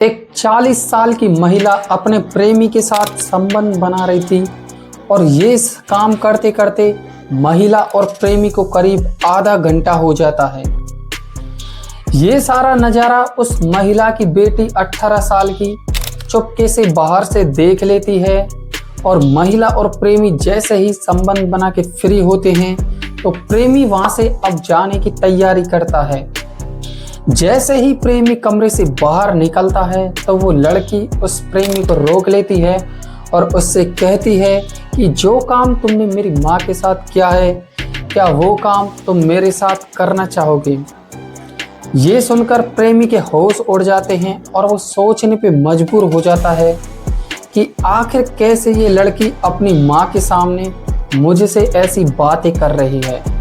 एक 40 साल की महिला अपने प्रेमी के साथ संबंध बना रही थी और ये काम करते करते महिला और प्रेमी को करीब आधा घंटा हो जाता है। ये सारा नज़ारा उस महिला की बेटी 18 साल की चुपके से बाहर से देख लेती है और महिला और प्रेमी जैसे ही संबंध बना के फ्री होते हैं तो प्रेमी वहां से अब जाने की तैयारी करता है। जैसे ही प्रेमी कमरे से बाहर निकलता है तो वो लड़की उस प्रेमी को रोक लेती है और उससे कहती है कि जो काम तुमने मेरी माँ के साथ किया है, क्या वो काम तुम मेरे साथ करना चाहोगे? ये सुनकर प्रेमी के होश उड़ जाते हैं और वो सोचने पे मजबूर हो जाता है कि आखिर कैसे ये लड़की अपनी माँ के सामने मुझसे ऐसी बातें कर रही है।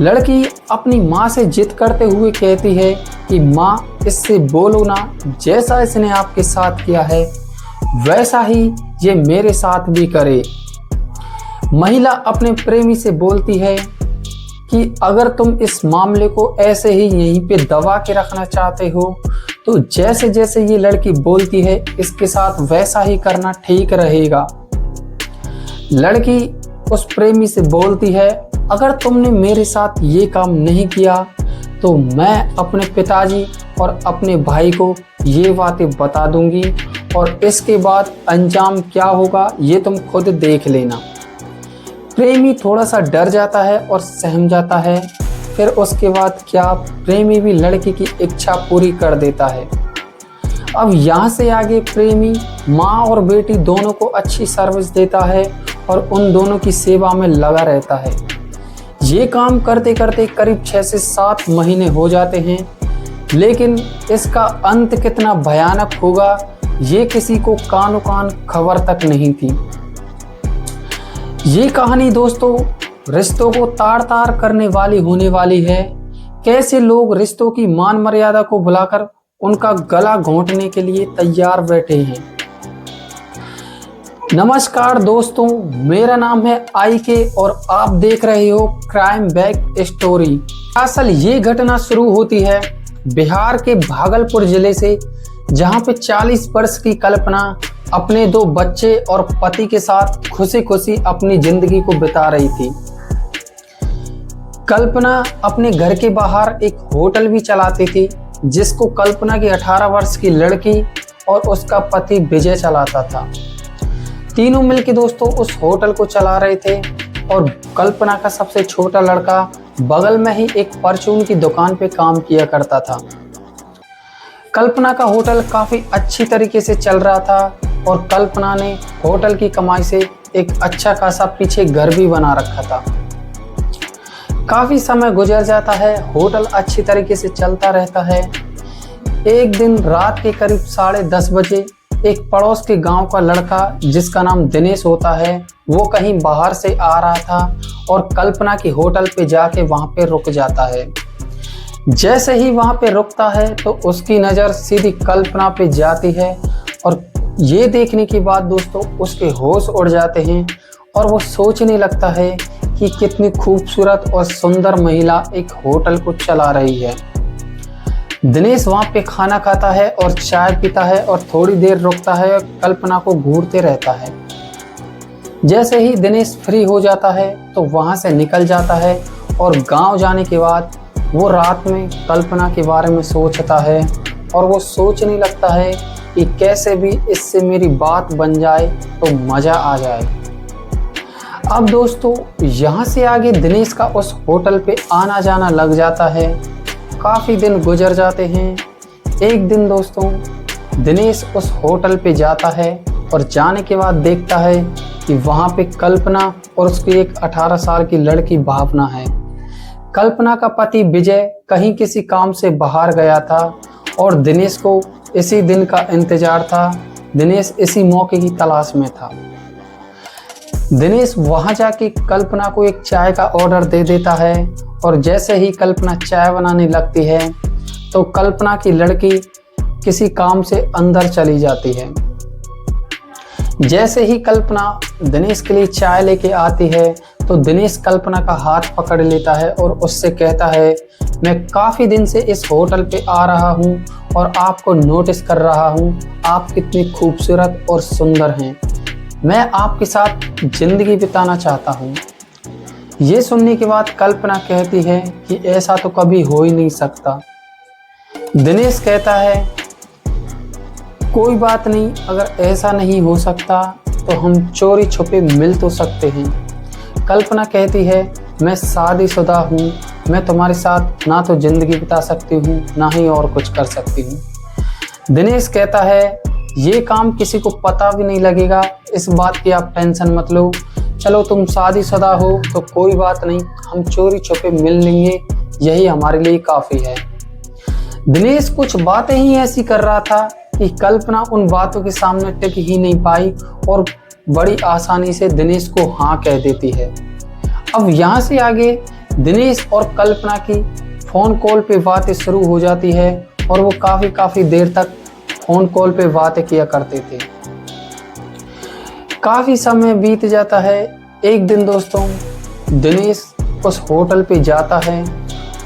लड़की अपनी माँ से जिद करते हुए कहती है कि माँ, इससे बोलो ना, जैसा इसने आपके साथ किया है वैसा ही ये मेरे साथ भी करे। महिला अपने प्रेमी से बोलती है कि अगर तुम इस मामले को ऐसे ही यहीं पे दबा के रखना चाहते हो तो जैसे जैसे ये लड़की बोलती है इसके साथ वैसा ही करना ठीक रहेगा। लड़की उस प्रेमी से बोलती है, अगर तुमने मेरे साथ ये काम नहीं किया तो मैं अपने पिताजी और अपने भाई को ये बातें बता दूंगी और इसके बाद अंजाम क्या होगा ये तुम खुद देख लेना। प्रेमी थोड़ा सा डर जाता है और सहम जाता है। फिर उसके बाद क्या प्रेमी भी लड़की की इच्छा पूरी कर देता है। अब यहाँ से आगे प्रेमी माँ और बेटी दोनों को अच्छी सर्विस देता है और उन दोनों की सेवा में लगा रहता है। ये काम करते करते करीब 6 से 7 महीने हो जाते हैं, लेकिन इसका अंत कितना भयानक होगा ये किसी को कानो कान खबर तक नहीं थी। ये कहानी दोस्तों रिश्तों को तार तार करने वाली होने वाली है। कैसे लोग रिश्तों की मान मर्यादा को भुलाकर उनका गला घोंटने के लिए तैयार बैठे हैं। नमस्कार दोस्तों, मेरा नाम है IK और आप देख रहे हो क्राइम बैक स्टोरी। असल ये घटना शुरू होती है बिहार के भागलपुर जिले से, जहां पे 40 वर्ष की कल्पना अपने 2 बच्चे और पति के साथ खुशी खुशी अपनी जिंदगी को बिता रही थी। कल्पना अपने घर के बाहर एक होटल भी चलाती थी जिसको कल्पना की 18 वर्ष की लड़की और उसका पति विजय चलाता था। तीनों मिलकर दोस्तों उस होटल को चला रहे थे और कल्पना का सबसे छोटा लड़का बगल में ही एक परचून की दुकान पे काम किया करता था। कल्पना का होटल काफ़ी अच्छी तरीके से चल रहा था और कल्पना ने होटल की कमाई से एक अच्छा खासा पीछे घर भी बना रखा था। काफ़ी समय गुजर जाता है, होटल अच्छी तरीके से चलता रहता है। एक दिन रात के करीब 10:30 बजे एक पड़ोस के गांव का लड़का जिसका नाम दिनेश होता है, वो कहीं बाहर से आ रहा था और कल्पना की होटल पे जाके वहां पे रुक जाता है। जैसे ही वहां पे रुकता है तो उसकी नज़र सीधी कल्पना पे जाती है और ये देखने के बाद दोस्तों उसके होश उड़ जाते हैं और वो सोचने लगता है कि कितनी खूबसूरत और सुंदर महिला एक होटल को चला रही है। दिनेश वहाँ पे खाना खाता है और चाय पीता है और थोड़ी देर रुकता है और कल्पना को घूरते रहता है। जैसे ही दिनेश फ्री हो जाता है तो वहाँ से निकल जाता है और गांव जाने के बाद वो रात में कल्पना के बारे में सोचता है और वो सोचने लगता है कि कैसे भी इससे मेरी बात बन जाए तो मज़ा आ जाए। अब दोस्तों यहाँ से आगे दिनेश का उस होटल पे आना जाना लग जाता है। काफ़ी दिन गुजर जाते हैं। एक दिन दोस्तों दिनेश उस होटल पे जाता है और जाने के बाद देखता है कि वहाँ पे कल्पना और उसकी एक 18 साल की लड़की भावना है। कल्पना का पति विजय कहीं किसी काम से बाहर गया था और दिनेश को इसी दिन का इंतज़ार था। दिनेश इसी मौके की तलाश में था। दिनेश वहाँ जाके कल्पना को एक चाय का ऑर्डर दे देता है और जैसे ही कल्पना चाय बनाने लगती है तो कल्पना की लड़की किसी काम से अंदर चली जाती है। जैसे ही कल्पना दिनेश के लिए चाय लेके आती है तो दिनेश कल्पना का हाथ पकड़ लेता है और उससे कहता है, मैं काफ़ी दिन से इस होटल पे आ रहा हूँ और आपको नोटिस कर रहा हूँ। आप कितनी खूबसूरत और सुंदर हैं। मैं आपके साथ ज़िंदगी बिताना चाहता हूँ। ये सुनने के बाद कल्पना कहती है कि ऐसा तो कभी हो ही नहीं सकता। दिनेश कहता है, कोई बात नहीं, अगर ऐसा नहीं हो सकता तो हम चोरी छुपे मिल तो सकते हैं। कल्पना कहती है, मैं शादीशुदा हूँ, मैं तुम्हारे साथ ना तो ज़िंदगी बिता सकती हूँ ना ही और कुछ कर सकती हूँ। दिनेश कहता है, ये काम किसी को पता भी नहीं लगेगा, इस बात की आप टेंशन मत लो। चलो तुम शादीशुदा हो तो कोई बात नहीं, हम चोरी छुपे मिल लेंगे, यही हमारे लिए काफ़ी है। दिनेश कुछ बातें ही ऐसी कर रहा था कि कल्पना उन बातों के सामने टिक ही नहीं पाई और बड़ी आसानी से दिनेश को हाँ कह देती है। अब यहाँ से आगे दिनेश और कल्पना की फ़ोन कॉल पे बातें शुरू हो जाती है और वो काफ़ी देर तक फ़ोन कॉल पे बातें किया करते थे। काफ़ी समय बीत जाता है। एक दिन दोस्तों दिनेश उस होटल पे जाता है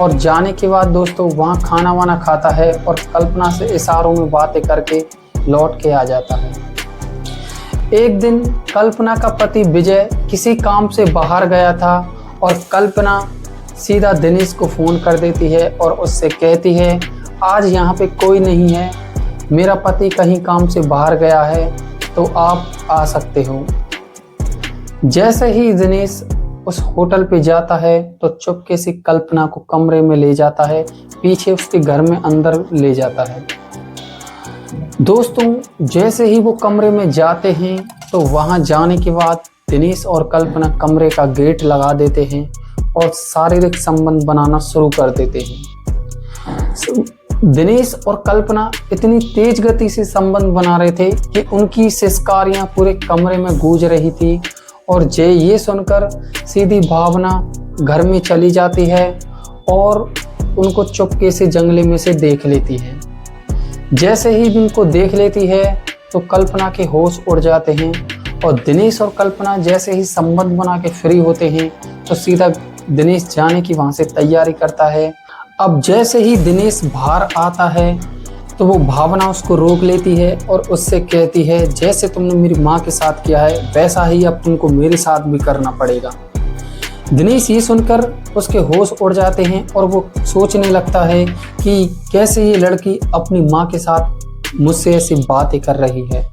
और जाने के बाद दोस्तों वहाँ खाना वाना खाता है और कल्पना से इशारों में बातें करके लौट के आ जाता है। एक दिन कल्पना का पति विजय किसी काम से बाहर गया था और कल्पना सीधा दिनेश को फ़ोन कर देती है और उससे कहती है, आज यहाँ पे कोई नहीं है, मेरा पति कहीं काम से बाहर गया है तो आप आ सकते हो। जैसे ही दिनेश उस होटल पे जाता है तो चुपके से कल्पना को कमरे में ले जाता है, पीछे उसके घर में अंदर ले जाता है। दोस्तों जैसे ही वो कमरे में जाते हैं तो वहां जाने के बाद दिनेश और कल्पना कमरे का गेट लगा देते हैं और शारीरिक संबंध बनाना शुरू कर देते हैं। दिनेश और कल्पना इतनी तेज गति से संबंध बना रहे थे कि उनकी सिसकारियां पूरे कमरे में गूंज रही थी और ये सुनकर सीधी भावना घर में चली जाती है और उनको चुपके से जंगले में से देख लेती है। जैसे ही उनको देख लेती है तो कल्पना के होश उड़ जाते हैं और दिनेश और कल्पना जैसे ही संबंध बना के फ्री होते हैं तो सीधा दिनेश जाने की वहाँ से तैयारी करता है। अब जैसे ही दिनेश बाहर आता है तो वो भावना उसको रोक लेती है और उससे कहती है, जैसे तुमने मेरी माँ के साथ किया है वैसा ही अब तुमको मेरे साथ भी करना पड़ेगा। दिनेश ये सुनकर उसके होश उड़ जाते हैं और वो सोचने लगता है कि कैसे ये लड़की अपनी माँ के साथ मुझसे ऐसी बातें कर रही है।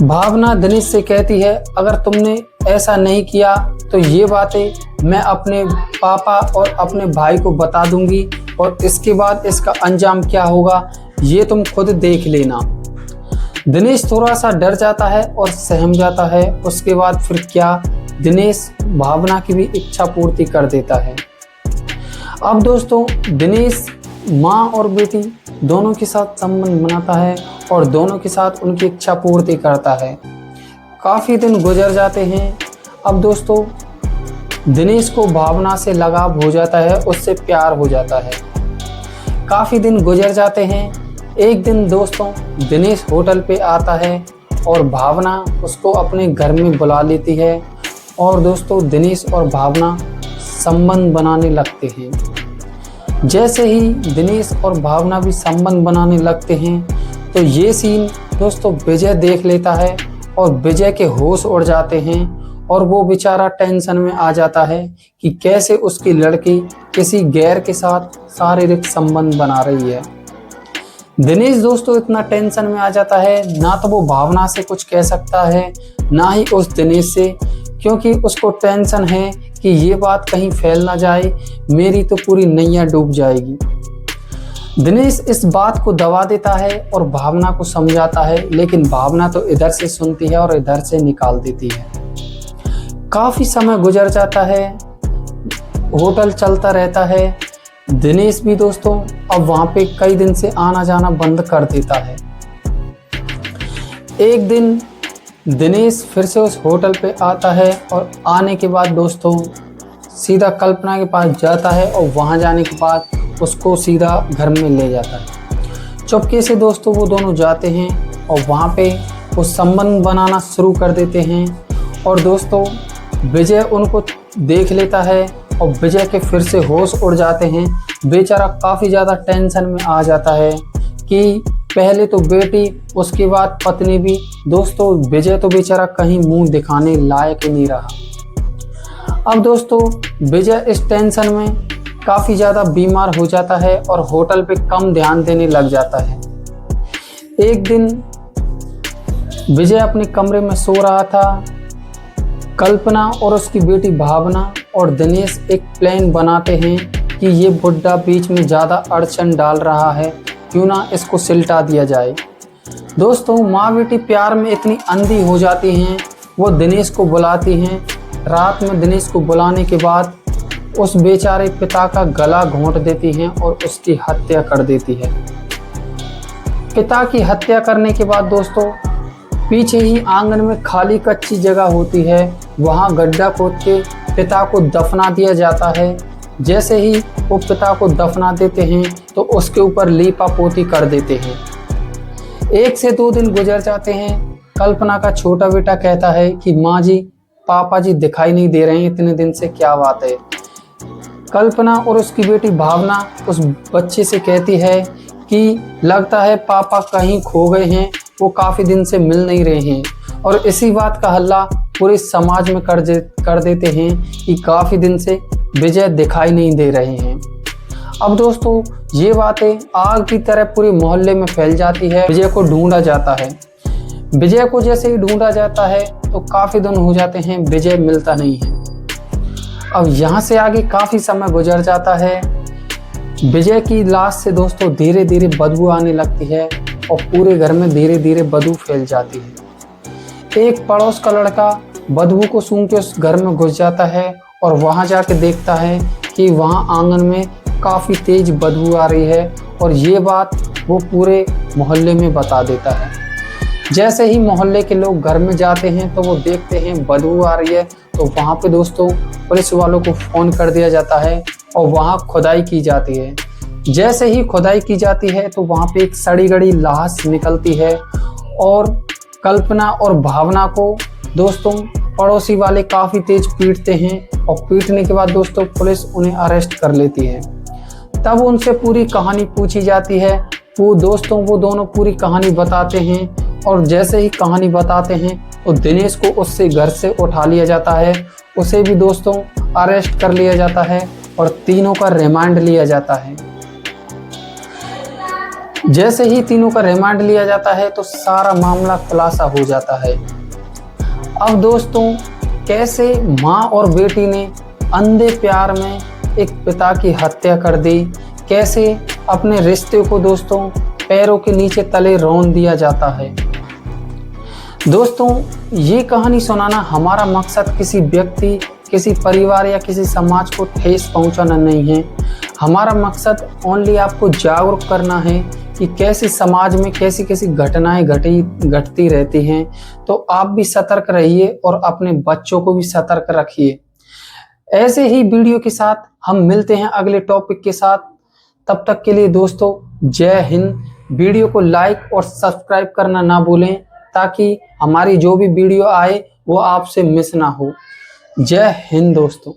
भावना दिनेश से कहती है, अगर तुमने ऐसा नहीं किया तो ये बातें मैं अपने पापा और अपने भाई को बता दूंगी और इसके बाद इसका अंजाम क्या होगा ये तुम खुद देख लेना। दिनेश थोड़ा सा डर जाता है और सहम जाता है। उसके बाद फिर क्या, दिनेश भावना की भी इच्छा पूर्ति कर देता है। अब दोस्तों दिनेश माँ और बेटी दोनों के साथ संबंध बनाता है और दोनों के साथ उनकी इच्छा पूर्ति करता है। काफ़ी दिन गुजर जाते हैं। अब दोस्तों दिनेश को भावना से लगाव हो जाता है, उससे प्यार हो जाता है। काफ़ी दिन गुजर जाते हैं। एक दिन दोस्तों दिनेश होटल पे आता है और भावना उसको अपने घर में बुला लेती है और दोस्तों दिनेश और भावना संबंध बनाने लगते हैं। जैसे ही दिनेश और भावना भी संबंध बनाने लगते हैं तो ये सीन दोस्तों विजय देख लेता है और विजय के होश उड़ जाते हैं और वो बेचारा टेंशन में आ जाता है कि कैसे उसकी लड़की किसी गैर के साथ शारीरिक संबंध बना रही है। दिनेश दोस्तों इतना टेंशन में आ जाता है, ना तो वो भावना से कुछ कह सकता है ना ही उस दिनेश से, क्योंकि उसको टेंशन है कि ये बात कहीं फैल ना जाए, मेरी तो पूरी नैया डूब जाएगी। दिनेश इस बात को दबा देता है और भावना को समझाता है, लेकिन भावना तो इधर से सुनती है और इधर से निकाल देती है। काफ़ी समय गुजर जाता है, होटल चलता रहता है। दिनेश भी दोस्तों अब वहाँ पे कई दिन से आना जाना बंद कर देता है। एक दिन दिनेश फिर से उस होटल पे आता है और आने के बाद दोस्तों सीधा कल्पना के पास जाता है और वहाँ जाने के बाद उसको सीधा घर में ले जाता है। चुपके से दोस्तों वो दोनों जाते हैं और वहाँ पे वो संबंध बनाना शुरू कर देते हैं और दोस्तों विजय उनको देख लेता है और विजय के फिर से होश उड़ जाते हैं। बेचारा काफ़ी ज़्यादा टेंशन में आ जाता है कि पहले तो बेटी, उसके बाद पत्नी भी। दोस्तों विजय तो बेचारा कहीं मुंह दिखाने लायक ही नहीं रहा। अब दोस्तों विजय इस टेंशन में काफ़ी ज़्यादा बीमार हो जाता है और होटल पे कम ध्यान देने लग जाता है। एक दिन विजय अपने कमरे में सो रहा था। कल्पना और उसकी बेटी भावना और दिनेश एक प्लान बनाते हैं कि ये बुड्ढा बीच में ज़्यादा अड़चन डाल रहा है, क्यों ना इसको सिलटा दिया जाए। दोस्तों माँ बेटी प्यार में इतनी अंधी हो जाती हैं, वो दिनेश को बुलाती हैं। रात में दिनेश को बुलाने के बाद उस बेचारे पिता का गला घोंट देती हैं और उसकी हत्या कर देती है। पिता की हत्या करने के बाद दोस्तों पीछे ही आंगन में खाली कच्ची जगह होती है, वहाँ गड्ढा खोद के पिता को दफना दिया जाता है। जैसे ही वो पिता को दफना देते हैं तो उसके ऊपर लीपा पोती कर देते हैं। 1 से 2 दिन गुजर जाते हैं। कल्पना का छोटा बेटा कहता है कि माँ जी, पापा जी दिखाई नहीं दे रहे हैं इतने दिन से, क्या बात है। कल्पना और उसकी बेटी भावना उस बच्चे से कहती है कि लगता है पापा कहीं खो गए हैं, वो काफ़ी दिन से मिल नहीं रहे हैं। और इसी बात का हल्ला पूरे समाज में कर देते हैं कि काफ़ी दिन से विजय दिखाई नहीं दे रहे हैं। अब दोस्तों ये बातें आग की तरह पूरे मोहल्ले में फैल जाती है। विजय को ढूंढा जाता है। विजय को जैसे ही ढूंढा जाता है तो काफ़ी दिन हो जाते हैं, विजय मिलता नहीं है। अब यहाँ से आगे काफ़ी समय गुजर जाता है। विजय की लाश से दोस्तों धीरे धीरे बदबू आने लगती है और पूरे घर में धीरे धीरे बदबू फैल जाती है। एक पड़ोस का लड़का बदबू को सूंघ के उस घर में घुस जाता है और वहाँ जाके देखता है कि वहाँ आंगन में काफ़ी तेज बदबू आ रही है, और ये बात वो पूरे मोहल्ले में बता देता है। जैसे ही मोहल्ले के लोग घर में जाते हैं तो वो देखते हैं बदबू आ रही है, तो वहाँ पे दोस्तों पुलिस वालों को फ़ोन कर दिया जाता है और वहाँ खुदाई की जाती है। जैसे ही खुदाई की जाती है तो वहाँ पे एक सड़ी गड़ी लाश निकलती है और कल्पना और भावना को दोस्तों पड़ोसी वाले काफ़ी तेज पीटते हैं, और पीटने के बाद दोस्तों पुलिस उन्हें अरेस्ट कर लेती है। तब उनसे पूरी कहानी पूछी जाती है। वो दोनों पूरी कहानी बताते हैं, और जैसे ही कहानी बताते हैं तो दिनेश को उससे घर से उठा लिया जाता है। उसे भी दोस्तों अरेस्ट कर लिया जाता है और तीनों का रिमांड लिया जाता है। जैसे ही तीनों का रिमांड लिया जाता है तो सारा मामला खुलासा हो जाता है। अब दोस्तों कैसे माँ और बेटी ने अंधे प्यार में एक पिता की हत्या कर दी, कैसे अपने रिश्ते को दोस्तों पैरों के नीचे तले रौंद दिया जाता है। दोस्तों ये कहानी सुनाना हमारा मकसद किसी व्यक्ति, किसी परिवार या किसी समाज को ठेस पहुंचाना नहीं है। हमारा मकसद ओनली आपको जागरूक करना है कि कैसे समाज में कैसी कैसी घटनाएं घटती रहती हैं। तो आप भी सतर्क रहिए और अपने बच्चों को भी सतर्क रखिए। ऐसे ही वीडियो के साथ हम मिलते हैं अगले टॉपिक के साथ। तब तक के लिए दोस्तों जय हिंद। वीडियो को लाइक और सब्सक्राइब करना ना भूलें, ताकि हमारी जो भी वीडियो आए वो आपसे मिस ना हो। जय हिंद दोस्तों।